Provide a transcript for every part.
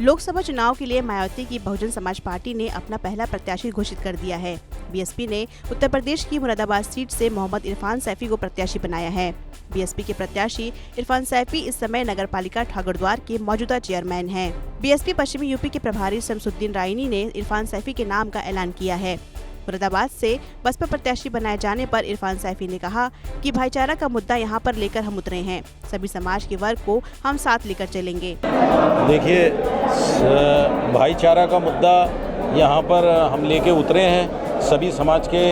लोकसभा चुनाव के लिए मायावती की बहुजन समाज पार्टी ने अपना पहला प्रत्याशी घोषित कर दिया है। बीएसपी ने उत्तर प्रदेश की मुरादाबाद सीट से मोहम्मद इरफान सैफी को प्रत्याशी बनाया है। बीएसपी के प्रत्याशी इरफान सैफी इस समय नगरपालिका ठाकुरद्वार के मौजूदा चेयरमैन हैं। बीएसपी पश्चिमी यूपी के प्रभारी शमसुद्दीन रायनी ने इरफान सैफी के नाम का ऐलान किया है। मुरादाबाद से बसपा प्रत्याशी बनाए जाने पर इरफान सैफी ने कहा कि भाईचारा का मुद्दा यहां पर लेकर हम उतरे हैं। सभी समाज के वर्ग को हम साथ लेकर चलेंगे। देखिए, भाईचारा का मुद्दा यहां पर हम लेके उतरे हैं। सभी समाज के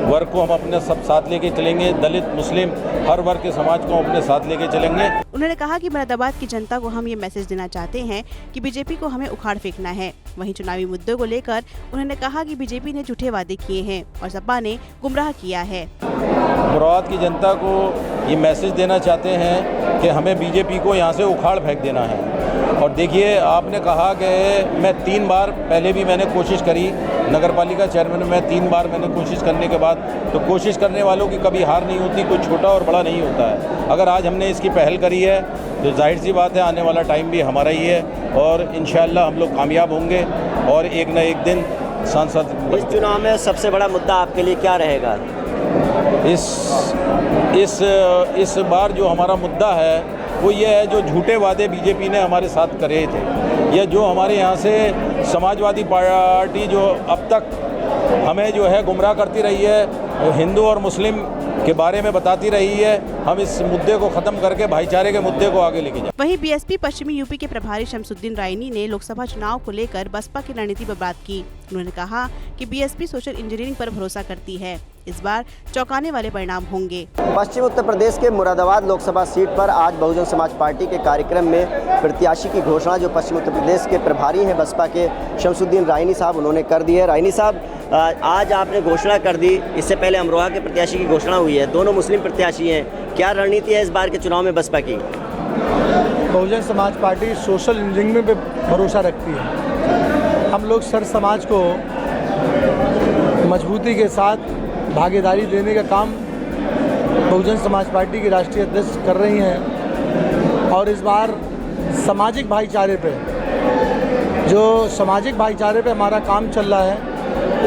वर्ग को हम अपने सब साथ लेके चलेंगे। दलित, मुस्लिम, हर वर्ग के समाज को अपने साथ लेके चलेंगे। उन्होंने कहा कि मुरादाबाद की जनता को हम ये मैसेज देना चाहते हैं कि बीजेपी को हमें उखाड़ फेंकना है। वहीं चुनावी मुद्दों को लेकर उन्होंने कहा कि बीजेपी ने झूठे वादे किए हैं और सपा ने गुमराह किया है। मुरादाबाद की जनता को ये मैसेज देना चाहते हैं कि हमें बीजेपी को यहाँ से उखाड़ फेंक देना है। और देखिए, आपने कहा कि मैं 3 बार पहले भी मैंने कोशिश करी, नगरपालिका चेयरमैन में 3 बार मैंने कोशिश करने के बाद, तो कोशिश करने वालों की कभी हार नहीं होती, कोई छोटा और बड़ा नहीं होता है। अगर आज हमने इसकी पहल करी है तो जाहिर सी बात है आने वाला टाइम भी हमारा ही है और इंशाअल्लाह हम लोग कामयाब होंगे और एक न एक दिन सांसद। इस चुनाव में सबसे बड़ा मुद्दा आपके लिए क्या रहेगा? इस बार जो हमारा मुद्दा है वो ये है, जो झूठे वादे बीजेपी ने हमारे साथ करे थे, या जो हमारे यहाँ से समाजवादी पार्टी जो अब तक हमें जो है गुमराह करती रही है, हिंदू और मुस्लिम के बारे में बताती रही है, हम इस मुद्दे को खत्म करके भाईचारे के मुद्दे को आगे लेके जाएं। वहीं बीएसपी पश्चिमी यूपी के प्रभारी शमसुद्दीन रायनी ने लोकसभा चुनाव को लेकर बसपा की रणनीति पर बात की। उन्होंने कहा कि बीएसपी सोशल इंजीनियरिंग पर भरोसा करती है। इस बार चौंकाने वाले परिणाम होंगे। पश्चिम उत्तर प्रदेश के मुरादाबाद लोकसभा सीट पर आज बहुजन समाज पार्टी के कार्यक्रम में प्रत्याशी की घोषणा जो पश्चिम उत्तर प्रदेश के प्रभारी हैं बसपा के शमसुद्दीन रायनी साहब, उन्होंने कर दी है। रायनी साहब, आज आपने घोषणा कर दी, इससे पहले अमरोहा के प्रत्याशी की घोषणा हुई है, दोनों मुस्लिम प्रत्याशी हैं, क्या रणनीति है इस बार के चुनाव में बसपा की? Bahujan Samaj party social engineering में भरोसा रखती है। हम लोग सर समाज को मजबूती के साथ भागीदारी देने का काम बहुजन समाज पार्टी की राष्ट्रीय अध्यक्ष कर रही हैं और इस बार सामाजिक भाईचारे पे हमारा काम चल रहा है,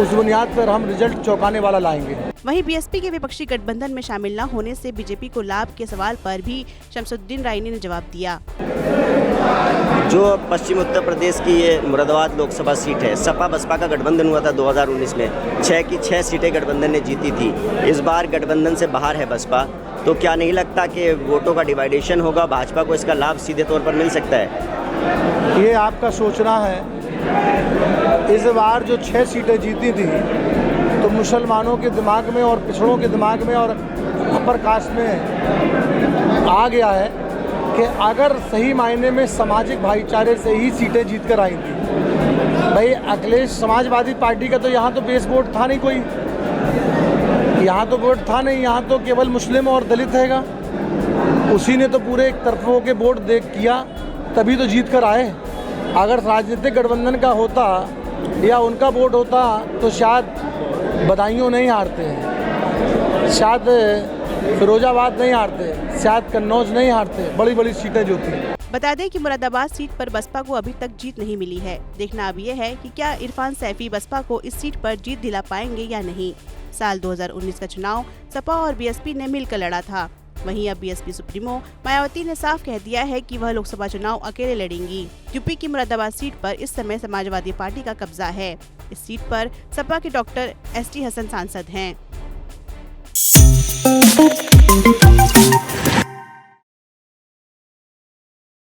उस बुनियाद पर हम रिजल्ट चौंकाने वाला लाएंगे। वहीं बीएसपी के विपक्षी गठबंधन में शामिल न होने से बीजेपी को लाभ के सवाल पर भी शमसुद्दीन रायनी ने जवाब दिया। जो पश्चिम उत्तर प्रदेश की ये मुरादाबाद लोकसभा सीट है, सपा बसपा का गठबंधन हुआ था 2019 में, 6 की 6 सीटें गठबंधन ने जीती थी। इस बार गठबंधन से बाहर है बसपा, तो क्या नहीं लगता कि वोटों का डिवाइडेशन होगा, भाजपा को इसका लाभ सीधे तौर पर मिल सकता है? ये आपका सोचना है। इस बार जो 6 सीटें जीती थी तो मुसलमानों के दिमाग में और पिछड़ों के दिमाग में और अपर कास्ट में आ गया है कि अगर सही मायने में सामाजिक भाईचारे से ही सीटें जीत कर आई थी। भाई, अखिलेश समाजवादी पार्टी का तो यहाँ तो बेस वोट था नहीं, कोई यहाँ तो वोट था नहीं, यहाँ तो केवल मुस्लिम और दलित हैगा। उसी ने तो पूरे एक तरफों के वोट किया, तभी तो जीत कर आए। अगर राजनीतिक गठबंधन का होता या उनका वोट होता तो शायद बदायूं नहीं हारते हैं, शायद फिरोजाबाद नहीं हारते, शायद कन्नौज नहीं हारते, बड़ी बड़ी सीटें जो थी। बता दें कि मुरादाबाद सीट पर बसपा को अभी तक जीत नहीं मिली है। देखना अब ये है कि क्या इरफान सैफी बसपा को इस सीट पर जीत दिला पाएंगे या नहीं। साल 2019 का चुनाव सपा और बीएसपी ने मिलकर लड़ा था। वहीं अब बीएसपी सुप्रीमो मायावती ने साफ कह दिया है कि वह लोकसभा चुनाव अकेले लड़ेंगी। यूपी की मुरादाबाद सीट पर इस समय समाजवादी पार्टी का कब्जा है। इस सीट पर सपा के डॉक्टर ST हसन सांसद हैं।